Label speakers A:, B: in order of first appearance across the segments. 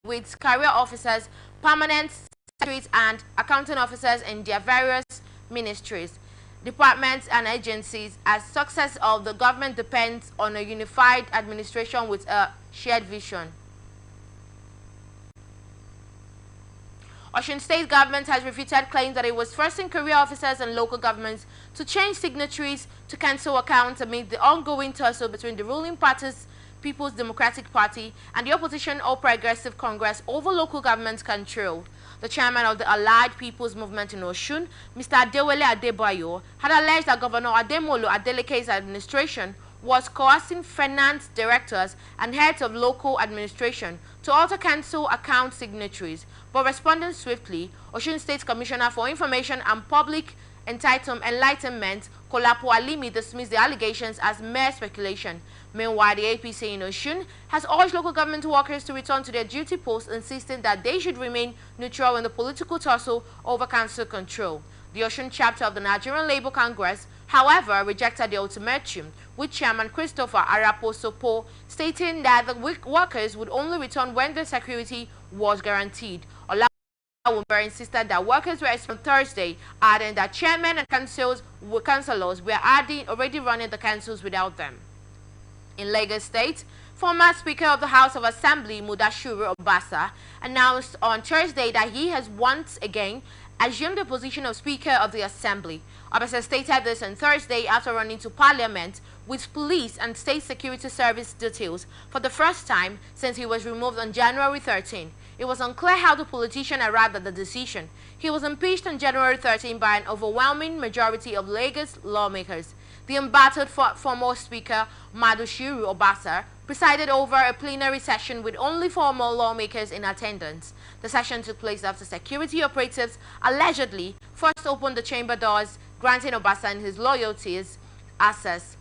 A: with career officers, permanent secretaries, and accounting officers in their various ministries, departments, and agencies, as success of the government depends on a unified administration with a shared vision. Osun State government has refuted claims that it was forcing career officers and local governments to change signatories to cancel accounts amid the ongoing tussle between the ruling party's People's Democratic Party and the opposition All Progressive Congress over local government control. The chairman of the Allied People's Movement in Osun, Mr. Adewale Adebayo, had alleged that Governor Ademolo Adeleke's administration was coercing finance directors and heads of local administration to alter cancel account signatories, but responding swiftly, Osun State Commissioner for Information and Public Enlightenment, Kolapo Alimi, dismissed the allegations as mere speculation. Meanwhile, the APC in Osun has urged local government workers to return to their duty posts, insisting that they should remain neutral in the political tussle over council control. The Osun chapter of the Nigerian Labour Congress, however, rejected the ultimatum, with Chairman Christopher Arapo-Sopo stating that the workers would only return when their security was guaranteed. Olawumber insisted that workers were on Thursday, adding that chairmen and councillors were already running the councils without them. In Lagos State, former Speaker of the House of Assembly Mudashiru Obasa announced on Thursday that he has once again assumed the position of Speaker of the Assembly. Obasa stated this on Thursday after running to Parliament with police and state security service details for the first time since he was removed on January 13. It was unclear how the politician arrived at the decision. He was impeached on January 13 by an overwhelming majority of Lagos lawmakers. The embattled former Speaker Mudashiru Obasa presided over a plenary session with only former lawmakers in attendance. The session took place after security operatives allegedly first opened the chamber doors, granting Obasa and his loyalties access.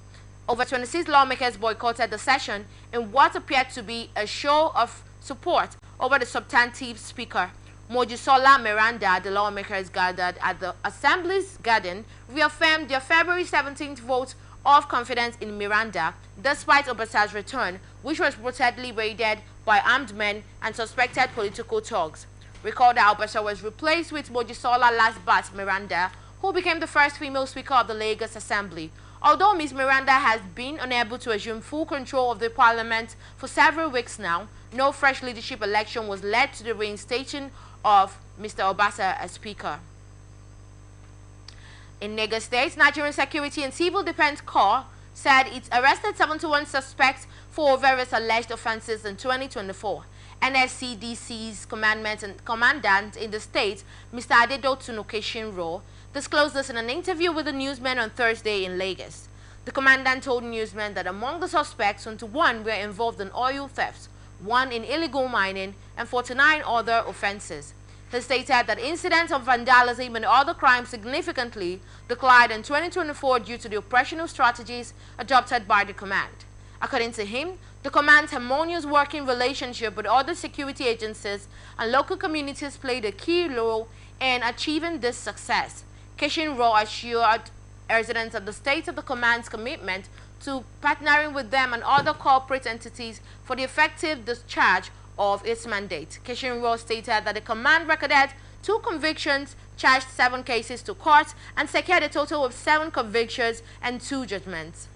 A: Over 26 lawmakers boycotted the session in what appeared to be a show of support over the substantive speaker. Mojisola Miranda, the lawmakers gathered at the Assembly's garden, reaffirmed their February 17th vote of confidence in Miranda, despite Obasa's return, which was reportedly raided by armed men and suspected political thugs. Recall that Obasa was replaced with Mojisola last bat Miranda, who became the first female Speaker of the Lagos Assembly. Although Ms. Miranda has been unable to assume full control of the Parliament for several weeks now, no fresh leadership election was led to the reinstatement of Mr. Obasa as Speaker. In Lagos State, Nigerian Security and Civil Defense Corps said it arrested 71 suspects for various alleged offenses in 2024. NSCDC's commandant in the state, Mr. Adedotun Okeshinro, disclosed this in an interview with the newsmen on Thursday in Lagos. The commandant told newsmen that among the suspects, 21 were involved in oil theft, 1 in illegal mining, and 49 other offenses. He stated that incidents of vandalism and other crimes significantly declined in 2024 due to the operational strategies adopted by the command. According to him, the command's harmonious working relationship with other security agencies and local communities played a key role in achieving this success. Keshinro assured residents of the state of the command's commitment to partnering with them and other corporate entities for the effective discharge of its mandate. Keshinro stated that the command recorded 2 convictions, charged 7 cases to court, and secured a total of 7 convictions and 2 judgments.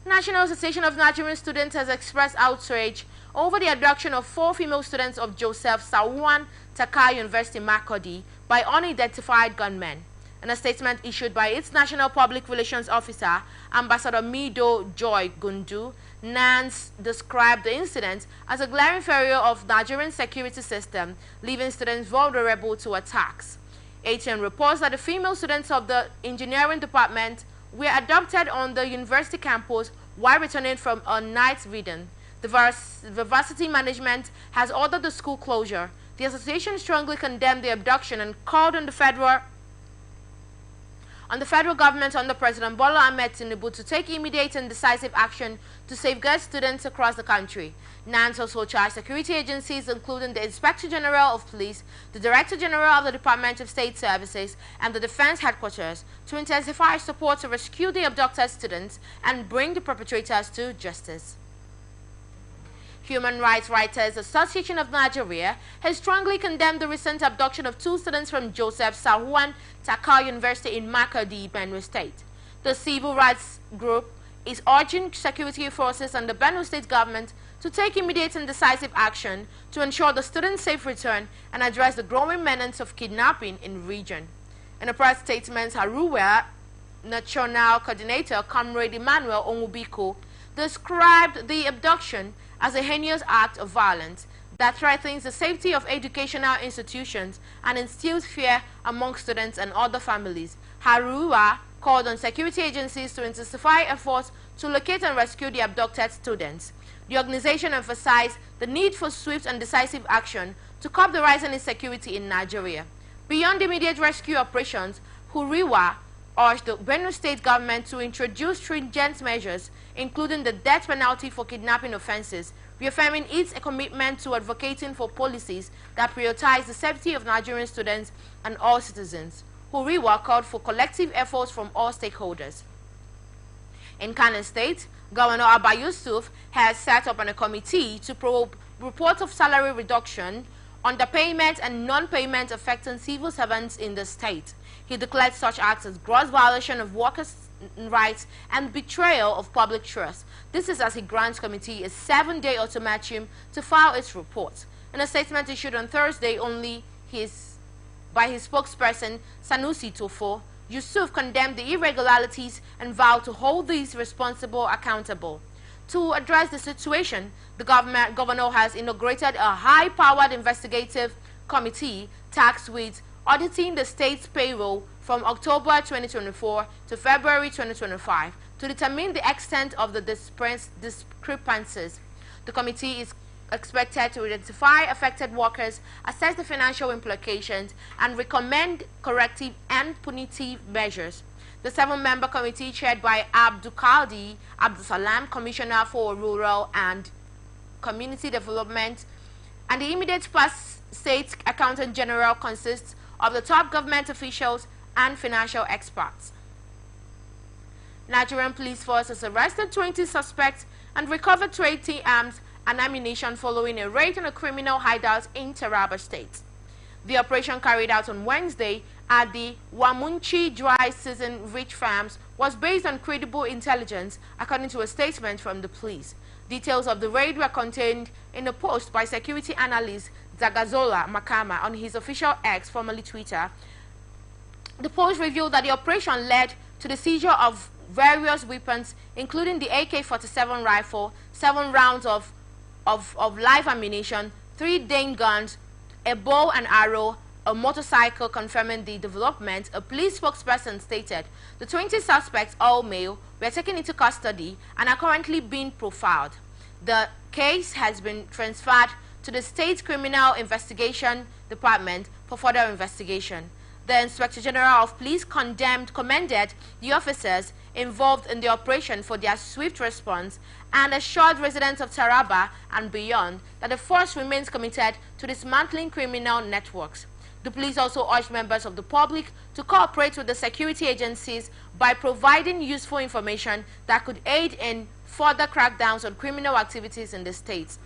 A: National Association of Nigerian Students has expressed outrage over the abduction of 4 female students of Joseph Sawan Takai University Makurdi by unidentified gunmen. In a statement issued by its National Public Relations Officer, Ambassador Mido Joy Gundu, NANS described the incident as a glaring failure of Nigerian security system, leaving students vulnerable to attacks. ATN reports that the female students of the engineering department were abducted on the university campus while returning from a night reading. The varsity management has ordered the school closure. The association strongly condemned the abduction and called on the federal government under President Bola Ahmed Tinubu to take immediate and decisive action to safeguard students across the country. NANS also charged security agencies, including the Inspector General of Police, the Director General of the Department of State Services, and the Defense Headquarters, to intensify support to rescue the abducted students and bring the perpetrators to justice. Human Rights Writers Association of Nigeria has strongly condemned the recent abduction of 2 students from Joseph Sahuan Takal University in Makurdi, Benue State. The civil rights group is urging security forces and the Benue State government to take immediate and decisive action to ensure the students' safe return and address the growing menace of kidnapping in the region. In a press statement, Haruwa National Coordinator Comrade Emmanuel Onwubiko described the abduction as a heinous act of violence that threatens the safety of educational institutions and instills fear among students and other families. Haruwa called on security agencies to intensify efforts to locate and rescue the abducted students. The organization emphasized the need for swift and decisive action to curb the rising insecurity in Nigeria. Beyond immediate rescue operations, Huriwa urged the Benue State government to introduce stringent measures, including the death penalty for kidnapping offenses, reaffirming its commitment to advocating for policies that prioritize the safety of Nigerian students and all citizens. Huriwa called for collective efforts from all stakeholders. In Kano State, Governor Abba Yusuf has set up a committee to probe reports of salary reduction, underpayment and non-payment affecting civil servants in the state. He declared such acts as gross violation of workers' rights and betrayal of public trust. This is as he grants committee a 7-day ultimatum to file its report. In a statement issued on Thursday by his spokesperson, Sanusi Tofo, Yusuf condemned the irregularities and vowed to hold these responsible accountable. To address the situation, the governor has inaugurated a high-powered investigative committee tasked with auditing the state's payroll from October 2024 to February 2025 to determine the extent of the discrepancies. The committee is expected to identify affected workers, assess the financial implications, and recommend corrective and punitive measures. The 7-member committee, chaired by Abdulkadir Abdulsalam, Commissioner for Rural and Community Development, and the immediate past State Accountant General, consists of the top government officials and financial experts. Nigerian police force has arrested 20 suspects and recovered 20 arms and ammunition following a raid on a criminal hideout in Taraba State. The operation, carried out on Wednesday at the Wamunchi Dry Season Rich Farms, was based on credible intelligence, according to a statement from the police. Details of the raid were contained in a post by security analyst Zagazola Makama on his official X, formerly Twitter. The post revealed that the operation led to the seizure of various weapons, including the AK-47 rifle, 7 rounds of live ammunition, 3 Dane guns, a bow and arrow, a motorcycle. Confirming the development, a police spokesperson stated the 20 suspects, all male, were taken into custody and are currently being profiled. The case has been transferred to the State Criminal Investigation Department for further investigation. The Inspector General of Police commended the officers involved in the operation for their swift response and assured residents of Taraba and beyond that the force remains committed to dismantling criminal networks. The police also urged members of the public to cooperate with the security agencies by providing useful information that could aid in further crackdowns on criminal activities in the state.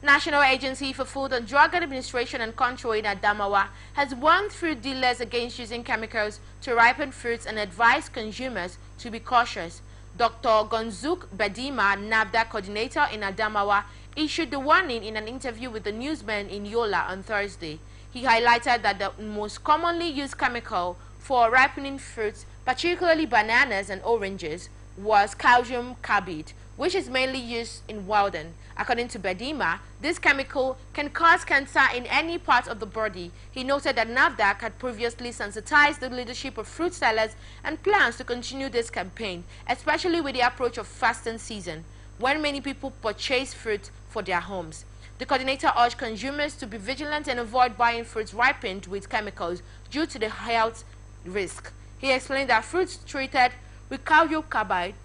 A: National Agency for Food and Drug Administration and Control in Adamawa has warned fruit dealers against using chemicals to ripen fruits and advised consumers to be cautious. Dr. Gonzuk Bedima, NAFDA coordinator in Adamawa, issued the warning in an interview with the newsman in Yola on Thursday. He highlighted that the most commonly used chemical for ripening fruits, particularly bananas and oranges, was calcium carbide, which is mainly used in welding. According to Bedima, this chemical can cause cancer in any part of the body. He noted that NAFDAC had previously sensitized the leadership of fruit sellers and plans to continue this campaign, especially with the approach of fasting season, when many people purchase fruit for their homes. The coordinator urged consumers to be vigilant and avoid buying fruits ripened with chemicals due to the health risk. He explained that fruits treated with calcium carbide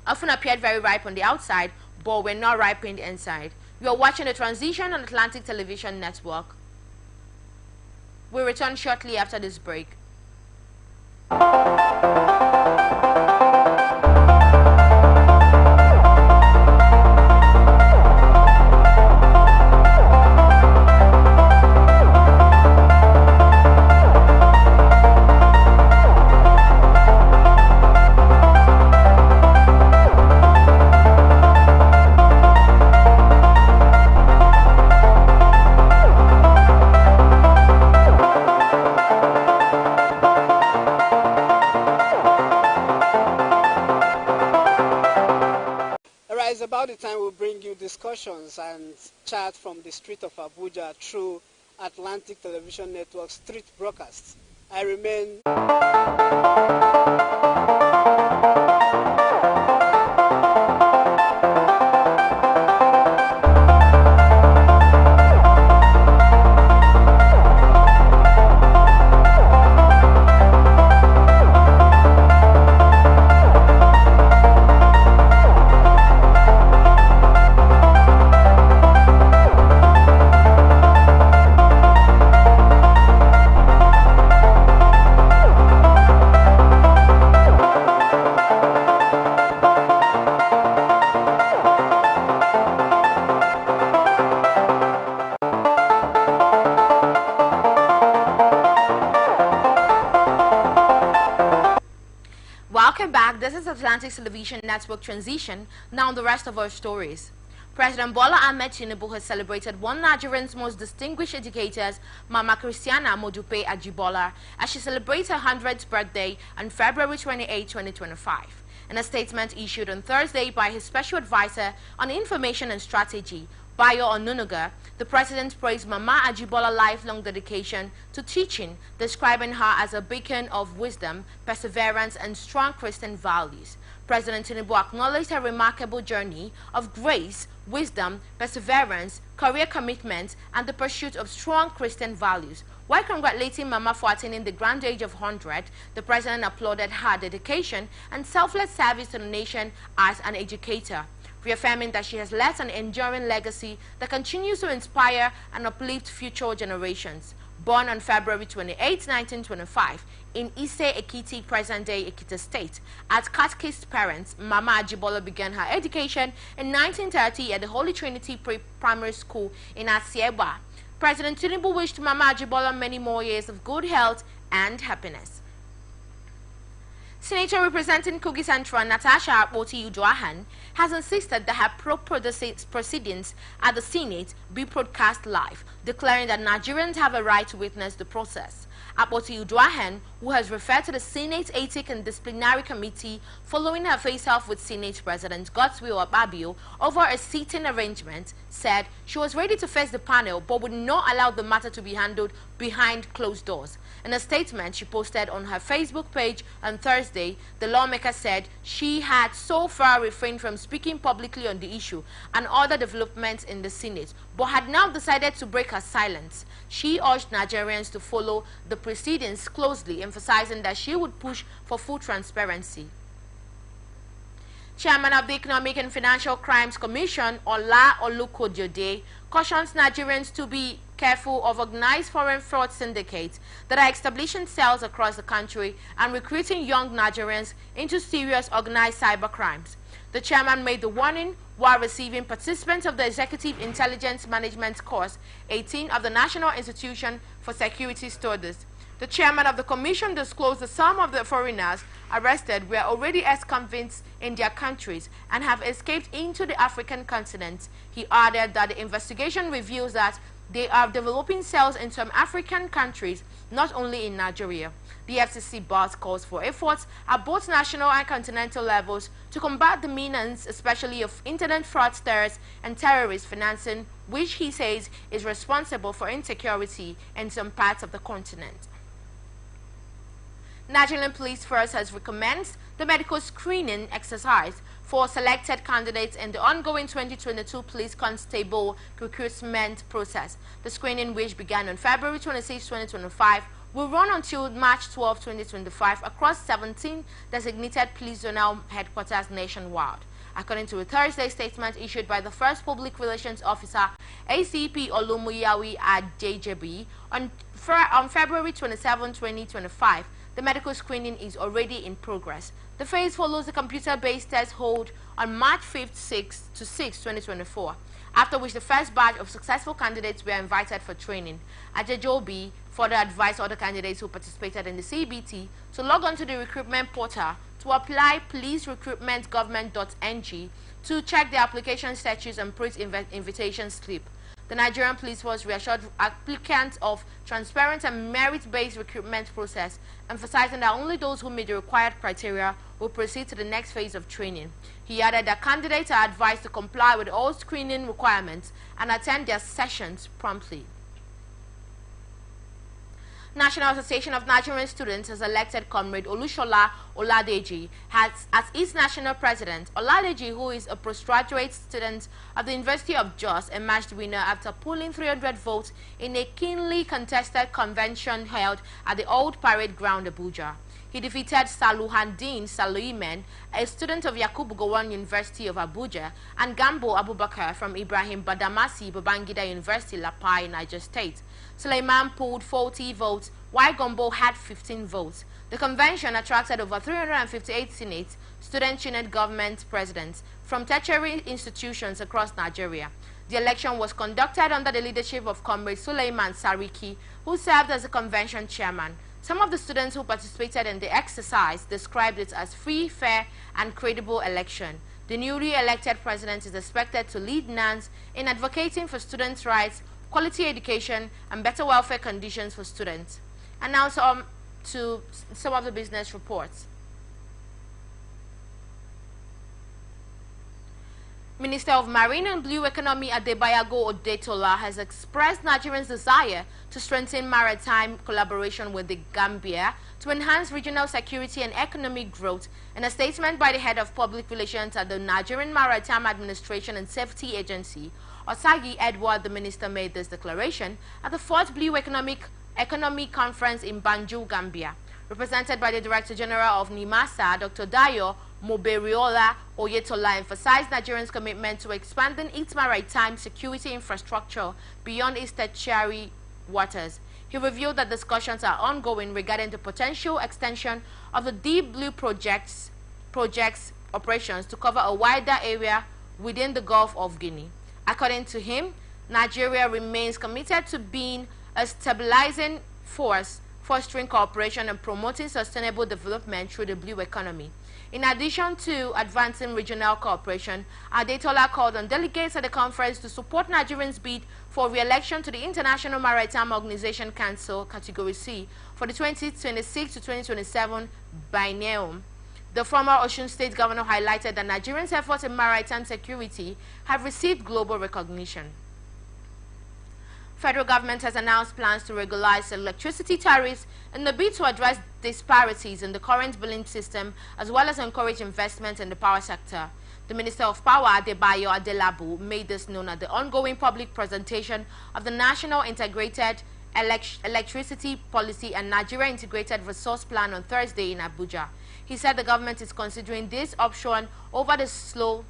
A: often appeared very ripe on the outside, but were not ripened inside. You are watching The Transition on Atlantic Television Network. We'll return shortly after this break.
B: about the time we'll bring you discussions and chat from the street of Abuja through Atlantic Television Network street broadcasts. I remain...
A: Welcome back. This is Atlantic Television Network Transition. Now the rest of our stories. President Bola Ahmed Tinubu has celebrated one of Nigerian's most distinguished educators, Mama Christiana Modupe Ajibola, as she celebrates her 100th birthday on February 28, 2025. In a statement issued on Thursday by his special advisor on information and strategy, Bayo Onunuga, the president praised Mama Ajibola's lifelong dedication to teaching, describing her as a beacon of wisdom, perseverance, and strong Christian values. President Tinubu acknowledged her remarkable journey of grace, wisdom, perseverance, career commitment, and the pursuit of strong Christian values. While congratulating Mama for attaining the grand age of 100, the president applauded her dedication and selfless service to the nation as an educator, reaffirming that she has left an enduring legacy that continues to inspire and uplift future generations. Born on February 28, 1925, in Ise Ekiti, present-day Ekiti State, as catechist parents, Mama Ajibola began her education in 1930 at the Holy Trinity Primary School in Asieba. President Tinubu wished Mama Ajibola many more years of good health and happiness. Senator representing Kogi Central, Natasha Akpoti-Uduaghan, has insisted that her proceedings at the Senate be broadcast live, declaring that Nigerians have a right to witness the process. Akpoti-Uduaghan, who has referred to the Senate Ethics and Disciplinary Committee following her face-off with Senate President Godswill Akpabio over a seating arrangement, said she was ready to face the panel but would not allow the matter to be handled behind closed doors. In a statement she posted on her Facebook page on Thursday, the lawmaker said she had so far refrained from speaking publicly on the issue and other developments in the Senate, but had now decided to break her silence. She urged Nigerians to follow the proceedings closely, emphasizing that she would push for full transparency. Chairman of the Economic and Financial Crimes Commission, Ola Olukodjode, cautions Nigerians to be careful of organized foreign fraud syndicates that are establishing cells across the country and recruiting young Nigerians into serious organized cyber crimes. The chairman made the warning while receiving participants of the Executive Intelligence Management Course 18 of the National Institution for Security Studies. The chairman of the commission disclosed that some of the foreigners arrested were already ex-convicts in their countries and have escaped into the African continent. He added that the investigation reveals that they are developing cells in some African countries, not only in Nigeria. The FCC boss calls for efforts at both national and continental levels to combat the menace, especially of internet fraudsters and terrorist financing, which he says is responsible for insecurity in some parts of the continent. Nigerian Police Force has recommenced the medical screening exercise for selected candidates in the ongoing 2022 police constable recruitment process. The screening, which began on February 26, 2025, will run until March 12, 2025 across 17 designated police zonal headquarters nationwide. According to a Thursday statement issued by the first public relations officer, ACP Olumuyiwa Adejebi, on February 27, 2025, the medical screening is already in progress. The phase follows the computer-based test hold on March 5th, 6 to 6, 2024, after which the first batch of successful candidates were invited for training. Adejobi further advised other candidates who participated in the CBT to log on to the recruitment portal to apply policerecruitmentgovernment.ng to check the application status and print invitation slip. The Nigerian Police Force reassured applicants of transparent and merit-based recruitment process, emphasizing that only those who meet the required criteria will proceed to the next phase of training. He added that candidates are advised to comply with all screening requirements and attend their sessions promptly. National Association of Nigerian Students has elected Comrade Olushola Oladeji as its national president. Oladeji, who is a postgraduate student of the University of Jos, emerged winner after polling 300 votes in a keenly contested convention held at the Old Parade Ground, Abuja. He defeated Saluhandin Saluimen, a student of Yakubu Gowon University of Abuja, and Gambo Abubakar from Ibrahim Badamasi Babangida University, Lapai, Niger State. Suleiman pulled 40 votes, while Gombo had 15 votes. The convention attracted over 358 Senate, student unit government presidents from tertiary institutions across Nigeria. The election was conducted under the leadership of Comrade Suleiman Sariki, who served as the convention chairman. Some of the students who participated in the exercise described it as free, fair, and credible election. The newly elected president is expected to lead NANS in advocating for students' rights, quality education, and better welfare conditions for students. And now to some of the business reports. Minister of Marine and Blue Economy Adebayago Odetola has expressed Nigerians' desire to strengthen maritime collaboration with the Gambia to enhance regional security and economic growth. In a statement by the head of public relations at the Nigerian Maritime Administration and Safety Agency, Osagi Edward, the minister, made this declaration at the 4th Blue Economic Conference in Banjul, Gambia. Represented by the Director General of NIMASA, Dr. Dayo Moberiola Oyetola, emphasized Nigerians' commitment to expanding its maritime security infrastructure beyond its tertiary waters. He revealed that discussions are ongoing regarding the potential extension of the Deep Blue project's operations to cover a wider area within the Gulf of Guinea. According to him, Nigeria remains committed to being a stabilizing force, fostering cooperation and promoting sustainable development through the blue economy. In addition to advancing regional cooperation, Adetola called on delegates at the conference to support Nigerians' bid for re-election to the International Maritime Organization Council Category C for the 2026 to 2027 biennium. The former Osun State governor highlighted that Nigerians' efforts in maritime security have received global recognition. Federal government has announced plans to regularize electricity tariffs in the bid to address disparities in the current billing system, as well as encourage investment in the power sector. The Minister of Power, Adebayo Adelabu, made this known at the ongoing public presentation of the National Integrated Electricity Policy and Nigeria Integrated Resource Plan on Thursday in Abuja. He said the government is considering this option over the slow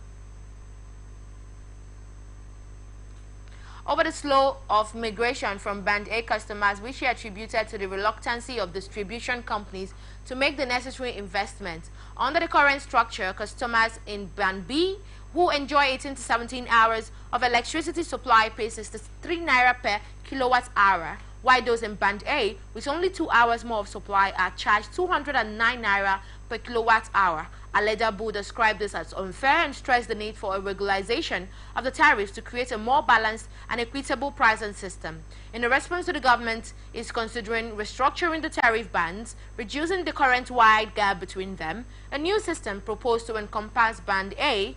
A: of migration from Band A customers, which he attributed to the reluctancy of distribution companies to make the necessary investments. Under the current structure, customers in Band B who enjoy 18 to 17 hours of electricity supply pay 63 naira per kilowatt hour, while those in Band A with only 2 hours more of supply are charged 209 naira per kilowatt hour. Aledabu described this as unfair and stressed the need for a regularization of the tariffs to create a more balanced and equitable pricing system. In response to the government is considering restructuring the tariff bands, reducing the current wide gap between them. A new system proposed to encompass Band A,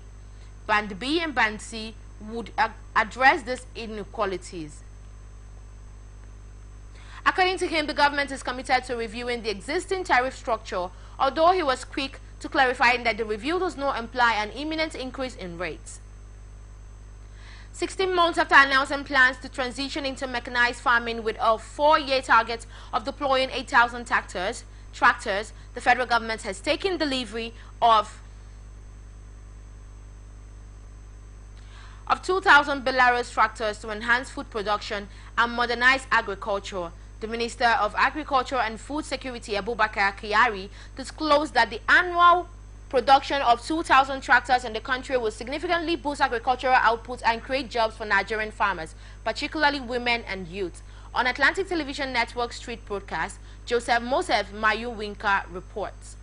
A: Band B and Band C would address these inequalities. According to him, the government is committed to reviewing the existing tariff structure, although he was quick to clarify that the review does not imply an imminent increase in rates. 16 months after announcing plans to transition into mechanized farming with a 4-year target of deploying 8,000 tractors, the federal government has taken delivery of 2,000 Belarus tractors to enhance food production and modernize agriculture. The Minister of Agriculture and Food Security, Abubakar Kyari, disclosed that the annual production of 2,000 tractors in the country will significantly boost agricultural output and create jobs for Nigerian farmers, particularly women and youth. On Atlantic Television Network Street Broadcast, Joseph Mosef Mayuwinka reports.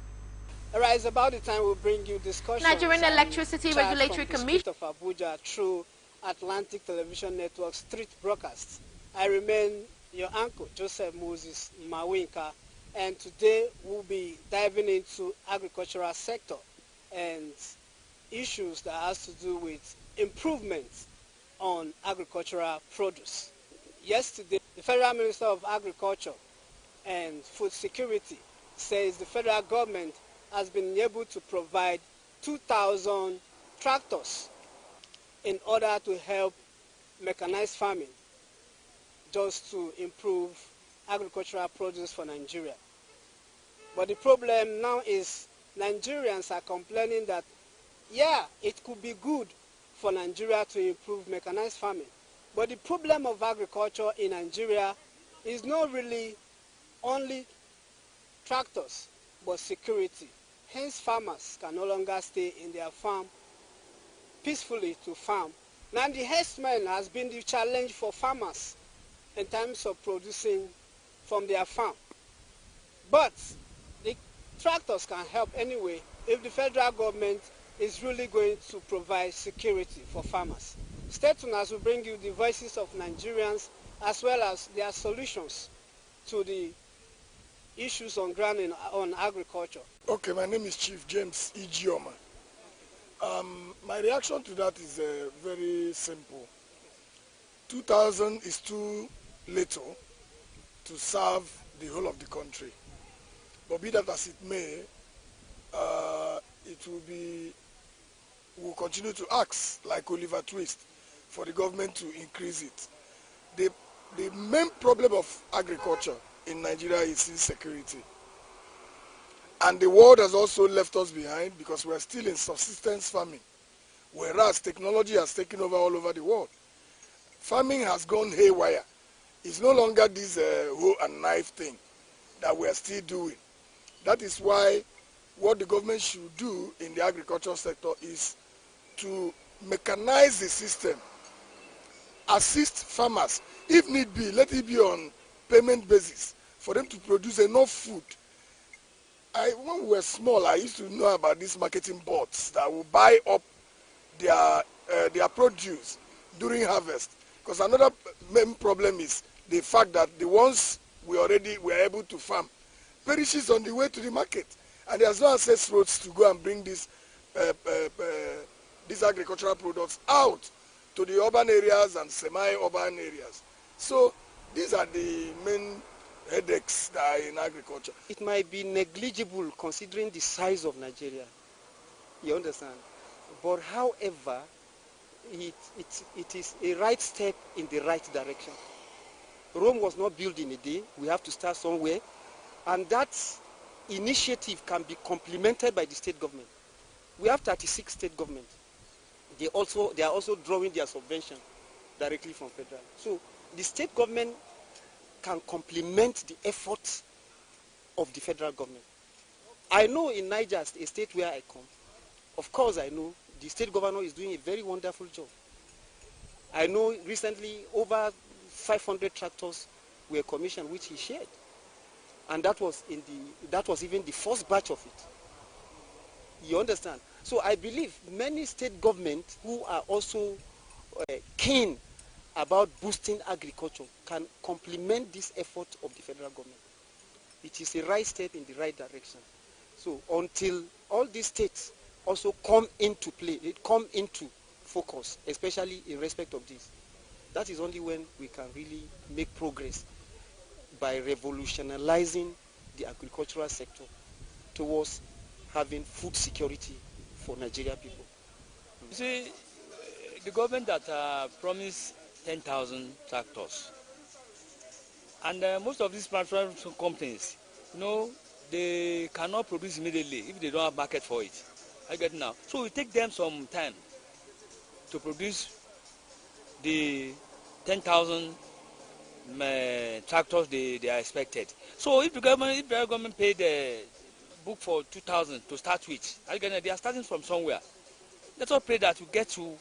B: Alright, it's about the time we'll bring you discussions.
A: Nigerian Electricity Regulatory Commission
B: of Abuja through Atlantic Television Network Street Broadcasts. I remain your uncle, Joseph Moses Mawinka. And today we'll be diving into agricultural sector and issues that has to do with improvements on agricultural produce. Yesterday, the Federal Minister of Agriculture and Food Security says the federal government has been able to provide 2,000 tractors in order to help mechanized farming, just to improve agricultural produce for Nigeria. But the problem now is Nigerians are complaining that, yeah, it could be good for Nigeria to improve mechanized farming. But the problem of agriculture in Nigeria is not really only tractors, but security. Hence, farmers can no longer stay in their farm peacefully to farm. Now, the herdsmen has been the challenge for farmers in terms of producing from their farm. But the tractors can help anyway if the federal government is really going to provide security for farmers. Stay tuned as we bring you the voices of Nigerians as well as their solutions to the issues on ground on agriculture.
C: Okay, my name is Chief James Ijioma. My reaction to that is very simple. 2,000 is too little to serve the whole of the country. But be that as it may, we'll continue to ask, like Oliver Twist, for the government to increase it. The main problem of agriculture in Nigeria is insecurity. And the world has also left us behind because we're still in subsistence farming, whereas technology has taken over all over the world. Farming has gone haywire. It's no longer this hoe and knife thing that we're still doing. That is why what the government should do in the agricultural sector is to mechanize the system, assist farmers. If need be, let it be on payment basis for them to produce enough food. When we were small, I used to know about these marketing boards that will buy up their produce during harvest. Because another main problem is the fact that the ones we are able to farm perishes on the way to the market, and there's no access roads to go and bring these agricultural products out to the urban areas and semi-urban areas. So these are the main headaches that are in agriculture.
B: It might be negligible considering the size of Nigeria, you understand? But however, it is a right step in the right direction. Rome was not built in a day. We have to start somewhere. And that initiative can be complemented by the state government. We have 36 state governments. They are also drawing their subvention directly from federal. So the state government can complement the efforts of the federal government. I know in Niger, a state where I come, of course I know the state governor is doing a very wonderful job. I know recently over 500 tractors were commissioned, which he shared. And that was even the first batch of it. You understand? So I believe many state governments who are also keen about boosting agriculture can complement this effort of the federal government. It is a right step in the right direction. So until all these states also come into play, come into focus, especially in respect of this, that is only when we can really make progress by revolutionizing the agricultural sector towards having food security for Nigerian people.
D: You see, the government that promised 10,000 tractors, and most of these manufacturing companies, they cannot produce immediately if they don't have market for it. I get it now. So it takes them some time to produce the 10,000 tractors they are expected. So if the government paid the book for 2,000 to start with, again, they are starting from somewhere. Let's all pray that we get to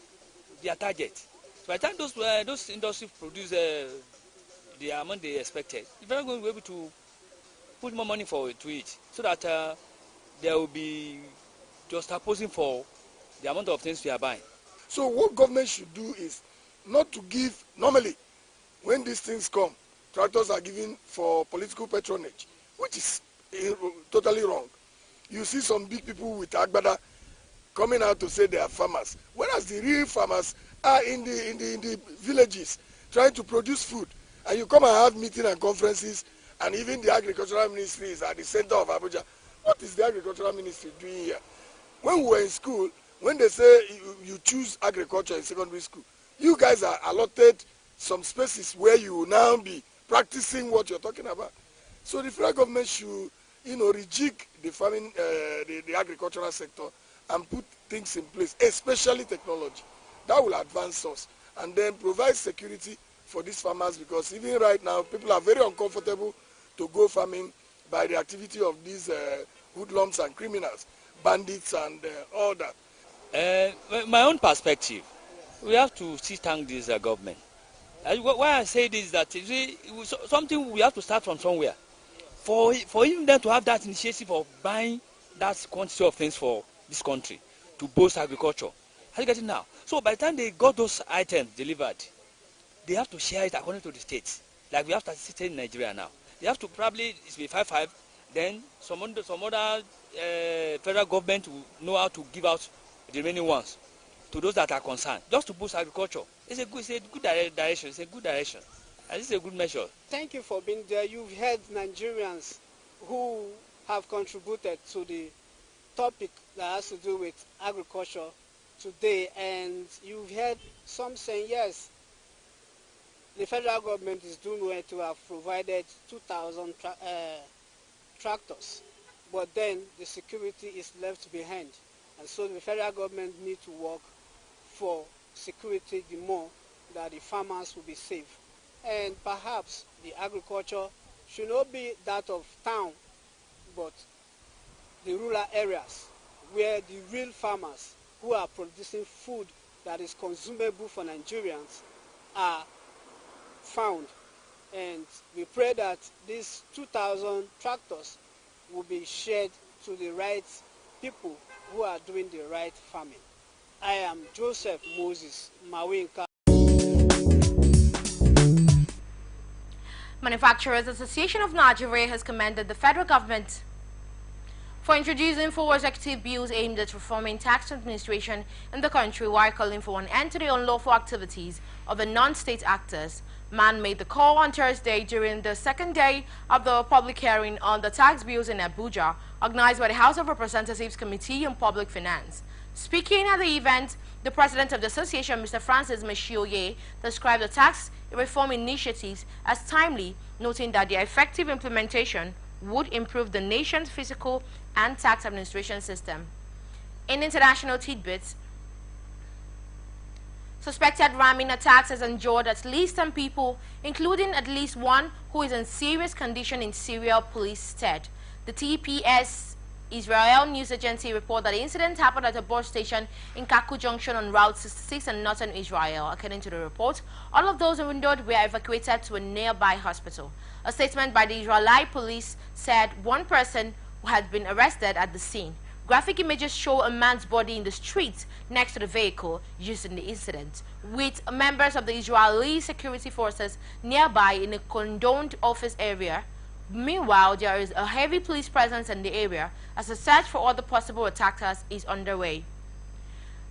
D: their target. So by the time those industries produce the amount they expected, the federal government will be able to put more money to it, so that there will be just opposing for the amount of things we are buying.
C: So what government should do is not to give, normally when these things come, tractors are given for political patronage, which is totally wrong. You see some big people with agbada coming out to say they are farmers, whereas the real farmers are in the villages trying to produce food. And you come and have meetings and conferences, and even the agricultural ministry is at the center of Abuja. What is the agricultural ministry doing here? When we were in school, when they say you choose agriculture in secondary school, you guys are allotted some spaces where you will now be practicing what you're talking about. So the federal government should, rejig the farming, the agricultural sector and put things in place, especially technology. That will advance us and then provide security for these farmers, because even right now, people are very uncomfortable to go farming by the activity of these hoodlums and criminals, bandits and all that.
D: My own perspective, we have to still thank this government. Why I say this is that something we have to start from somewhere. For even them to have that initiative of buying that quantity of things for this country to boost agriculture. How you get it now? So by the time they got those items delivered, they have to share it according to the states. Like we have statistics in Nigeria now. They have to probably, it's be 5-5, then some other federal government will know how to give out the remaining ones to those that are concerned, just to boost agriculture. It's a good direction. It's a good direction. And it's a good measure.
B: Thank you for being there. You've heard Nigerians who have contributed to the topic that has to do with agriculture today, and you've heard some saying, yes, the federal government is doing well to have provided 2,000 tractors, but then the security is left behind. And so the federal government needs to work for security the more, that the farmers will be safe. And perhaps the agriculture should not be that of town, but the rural areas where the real farmers who are producing food that is consumable for Nigerians are found. And we pray that these 2,000 tractors will be shared to the right people who are doing the right farming. I am Joseph Moses Mawinka.
A: Manufacturers Association of Nigeria has commended the federal government for introducing 4 executive bills aimed at reforming tax administration in the country, while calling for an end to the unlawful activities of the non-state actors. MAN made the call on Thursday during the second day of the public hearing on the tax bills in Abuja, organized by the House of Representatives Committee on Public Finance. Speaking at the event, the president of the association, Mr. Francis Meshioye, described the tax reform initiatives as timely, noting that their effective implementation would improve the nation's fiscal and tax administration system. In international tidbits, suspected ramming attacks has injured at least 10 people, including at least one who is in serious condition in Syria, police said. The TPS Israel news agency report that the incident happened at a bus station in Kaku Junction on Route 66 in northern Israel. According to the report, all of those wounded were evacuated to a nearby hospital. A statement by the Israeli police said one person had been arrested at the scene. Graphic images show a man's body in the street next to the vehicle used in the incident, with members of the Israeli security forces nearby in a condoned office area. Meanwhile, there is a heavy police presence in the area as a search for other possible attackers is underway.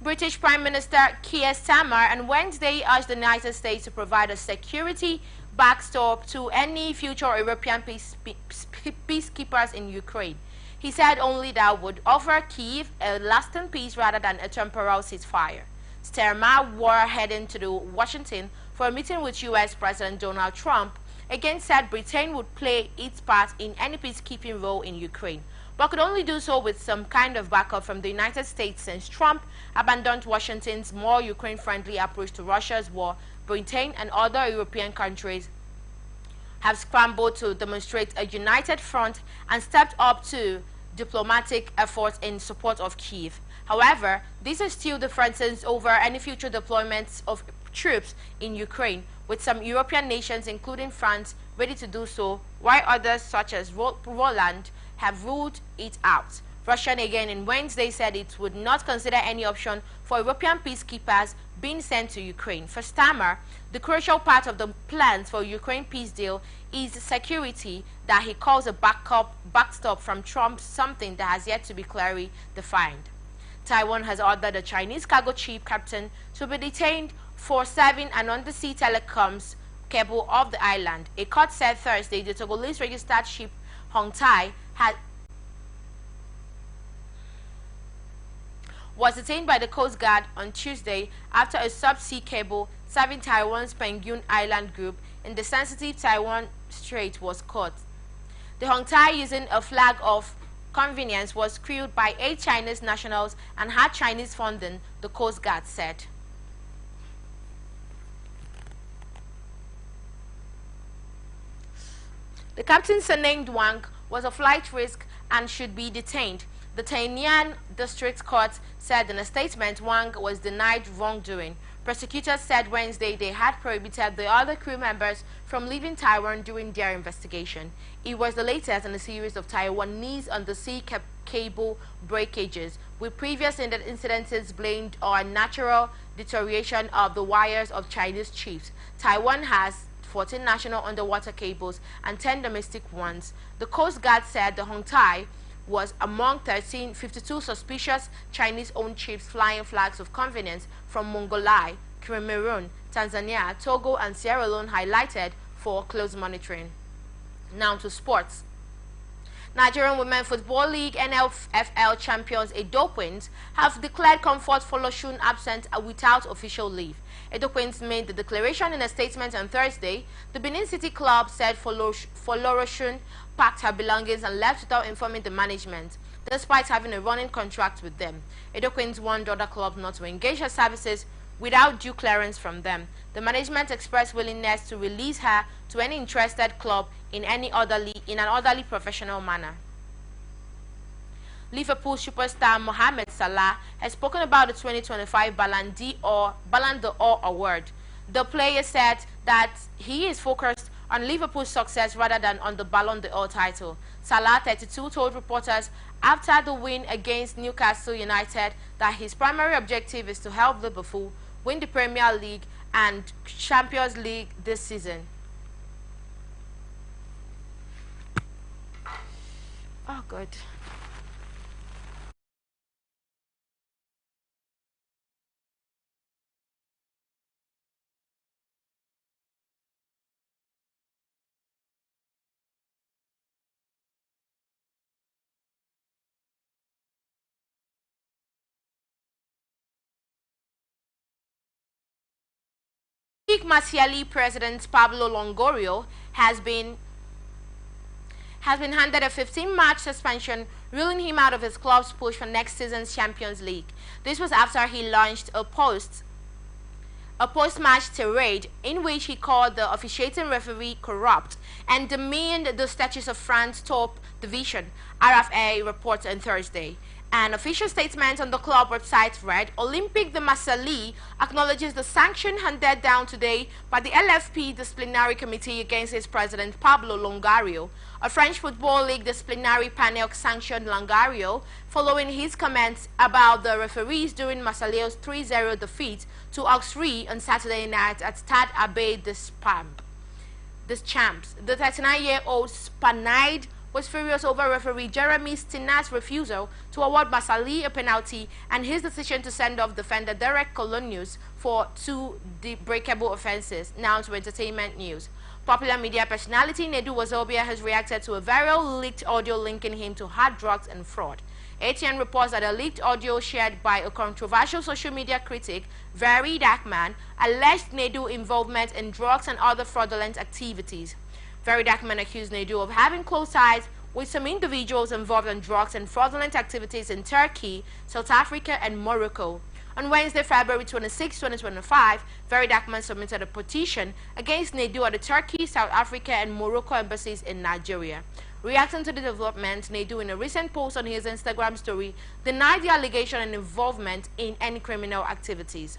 A: British Prime Minister Keir Starmer on Wednesday urged the United States to provide a security backstop to any future European peacekeepers in Ukraine. He said only that would offer Kyiv a lasting peace rather than a temporal ceasefire. Starmer were heading to Washington for a meeting with U.S. President Donald Trump, again said Britain would play its part in any peacekeeping role in Ukraine, but could only do so with some kind of backup from the United States since Trump abandoned Washington's more Ukraine-friendly approach to Russia's war. Britain and other European countries have scrambled to demonstrate a united front and stepped up to diplomatic efforts in support of Kyiv. However, these are still differences over any future deployments of troops in Ukraine, with some European nations, including France, ready to do so, while others, such as Poland, have ruled it out. Russia again on Wednesday said it would not consider any option for European peacekeepers being sent to Ukraine. For Starmer, the crucial part of the plans for Ukraine peace deal is security that he calls a backstop from Trump, something that has yet to be clearly defined. Taiwan has ordered a Chinese cargo ship captain to be detained for serving an undersea telecoms cable off the island. A court said Thursday the Togolese registered ship Hong Tai was detained by the Coast Guard on Tuesday after a subsea cable serving Taiwan's Penguin Island group in the sensitive Taiwan Strait was caught. The Hong Tai, using a flag of convenience, was crewed by 8 Chinese nationals and had Chinese funding, the Coast Guard said. The captain, surnamed Wang, was a flight risk and should be detained. The Tainan District Court said in a statement Wang was denied wrongdoing. Prosecutors said Wednesday they had prohibited the other crew members from leaving Taiwan during their investigation. It was the latest in a series of Taiwanese undersea cable breakages, with previous incidences blamed on natural deterioration of the wires of Chinese chiefs. Taiwan has 14 national underwater cables and 10 domestic ones. The Coast Guard said the Hong Tai was among 1352 suspicious Chinese-owned ships flying flags of convenience from Mongolia, Cameroon, Tanzania, Togo, and Sierra Leone, highlighted for close monitoring. Now to sports. Nigerian Women Football League NFFL champions Edo Queens have declared Comfort Folosun absent without official leave. Edo Queens made the declaration in a statement on Thursday. The Benin City club said Folosun packed her belongings and left without informing the management, despite having a running contract with them. Edo Queens warned other clubs not to engage her services without due clearance from them. The management expressed willingness to release her to any interested club in an orderly professional manner. Liverpool superstar Mohamed Salah has spoken about the 2025 Ballon d'Or award. The player said that he is focused on Liverpool's success rather than on the Ballon d'Or title. Salah, 32, told reporters after the win against Newcastle United that his primary objective is to help Liverpool win the Premier League and Champions League this season. Oh, good. Martiali president Pablo Longoria has been handed a 15-match suspension, ruling him out of his club's push for next season's Champions League. This was after he launched a post-match tirade in which he called the officiating referee corrupt and demeaned the status of France's top division, RFA reports on Thursday. An official statement on the club website read, Olympique de Marseille acknowledges the sanction handed down today by the LFP disciplinary committee against its president Pablo Longoria. A French Football League disciplinary panel sanctioned Longoria following his comments about the referees during Marseille's 3-0 defeat to Auxerre on Saturday night at Stade Abbé des Champs. The 39-year-old Spaniard was furious over referee Jeremy Stinat's refusal to award Marseille a penalty and his decision to send off defender Derek Colonius for 2 breakable offenses. Now to entertainment news. Popular media personality Nedu Wazobia has reacted to a viral leaked audio linking him to hard drugs and fraud. ATN reports that a leaked audio shared by a controversial social media critic, Very Darkman, alleged Nedu involvement in drugs and other fraudulent activities. Very Darkman accused Nedu of having close ties with some individuals involved in drugs and fraudulent activities in Turkey, South Africa, and Morocco. On Wednesday, February 26, 2025, Very Darkman submitted a petition against Nedu at the Turkey, South Africa, and Morocco embassies in Nigeria. Reacting to the development, Nedu, in a recent post on his Instagram story, denied the allegation and involvement in any criminal activities.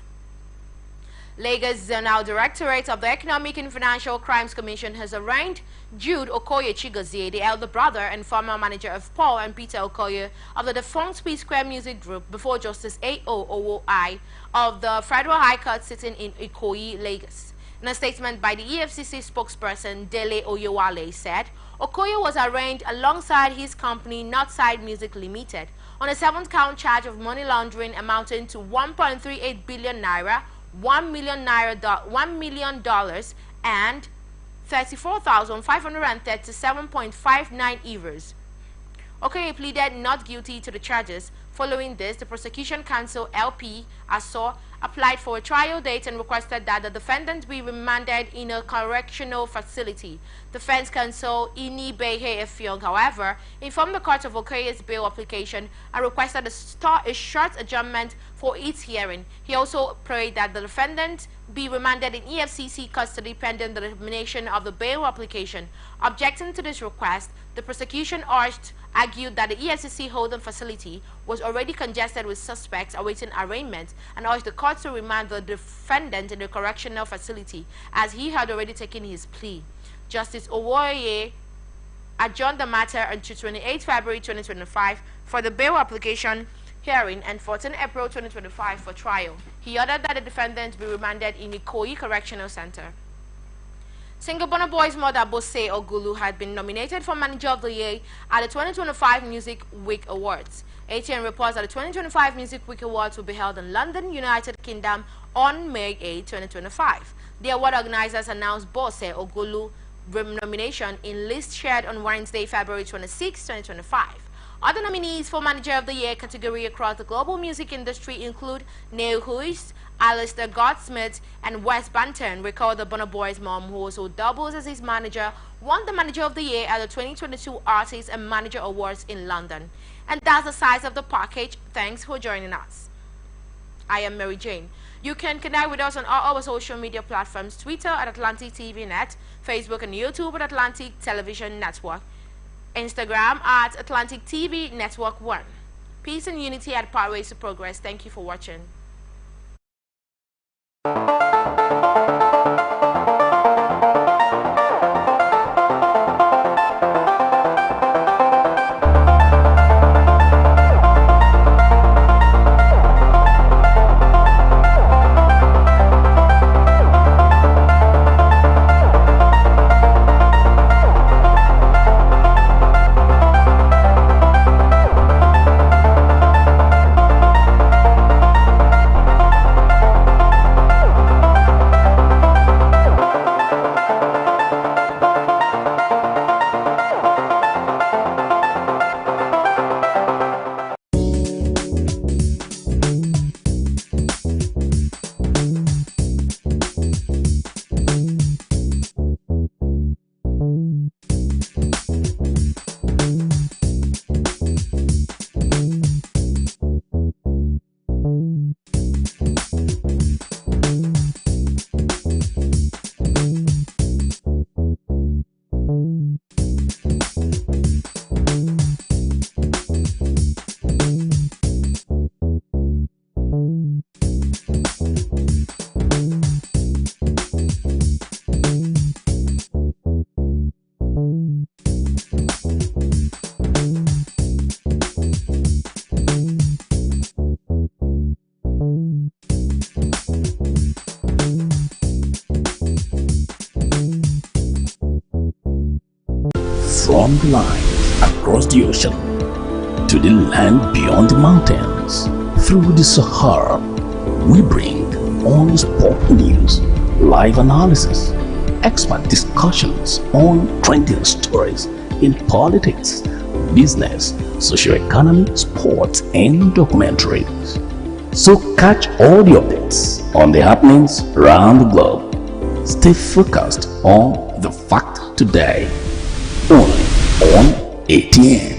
A: Lagos Zonal Directorate of the Economic and Financial Crimes Commission has arraigned Jude Okoye Chigozie, the elder brother and former manager of Paul and Peter Okoye of the defunct P-Square Music Group, before Justice A.O. Owoi of the Federal High Court sitting in Ikoyi, Lagos. In a statement by the EFCC spokesperson Dele Oyewale said, Okoye was arraigned alongside his company Northside Music Limited on a 7th-count charge of money laundering amounting to 1.38 billion naira, $1 million and 34,537.59 euros. Okoye pleaded not guilty to the charges. Following this, the prosecution counsel LP ASO applied for a trial date and requested that the defendant be remanded in a correctional facility. Defense counsel Ini Behe Effiong, however, informed the court of Okoye's bail application and requested a short adjournment for its hearing. He also prayed that the defendant be remanded in EFCC custody pending the determination of the bail application. Objecting to this request, the prosecution argued that the EFCC holding facility was already congested with suspects awaiting arraignment and urged the court to remand the defendant in the correctional facility as he had already taken his plea. Justice Owoye adjourned the matter until 28 February 2025 for the bail application hearing and 14 April 2025 for trial. He ordered that the defendant be remanded in Ikoyi Correctional Center. Singer Burna Boy's mother, Bose Ogulu, had been nominated for Manager of the Year at the 2025 Music Week Awards. ATN reports that the 2025 Music Week Awards will be held in London, United Kingdom on May 8, 2025. The award organizers announced Bose Ogulu nomination in list shared on Wednesday, February 26, 2025. Other nominees for Manager of the Year category across the global music industry include Neil Huys, Alistair Goldsmith, and Wes Banton. Recall the Burna Boy's mom, who also doubles as his manager, won the Manager of the Year at the 2022 Artist and Manager Awards in London. And that's the size of the package. Thanks for joining us. I am Mary Jane. You can connect with us on all our social media platforms: Twitter at Atlantic TV Net, Facebook and YouTube at Atlantic Television Network, Instagram at Atlantic TV Network 1. Peace and unity at Pathways to Progress. Thank you for watching.
E: From the line across the ocean to the land beyond the mountains, through the Sahara, we bring on-the-spot news, live analysis, expert discussions on trending stories in politics, business, socio-economy, sports, and documentaries. So catch all the updates on the happenings around the globe. Stay focused on the fact today, only on ATN.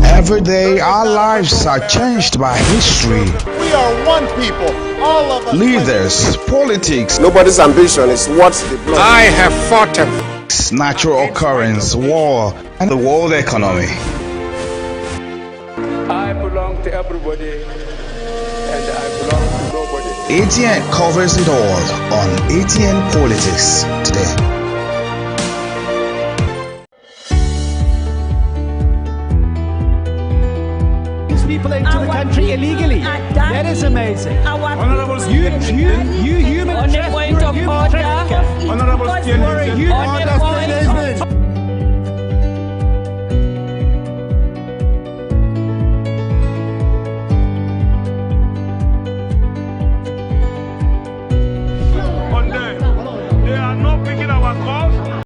F: Every day our lives are changed by history.
G: We are one people, all of us.
F: Leaders, politics.
G: Nobody's ambition is what the blood.
F: I have fought a natural occurrence, war, and the world economy.
H: I belong to everybody and I belong to nobody.
F: ATN covers it all on ATN Politics today.
I: People into the country illegally. That is amazing.
J: Honorable
I: you human trafficker.
J: Honorable
I: You are a human trafficker.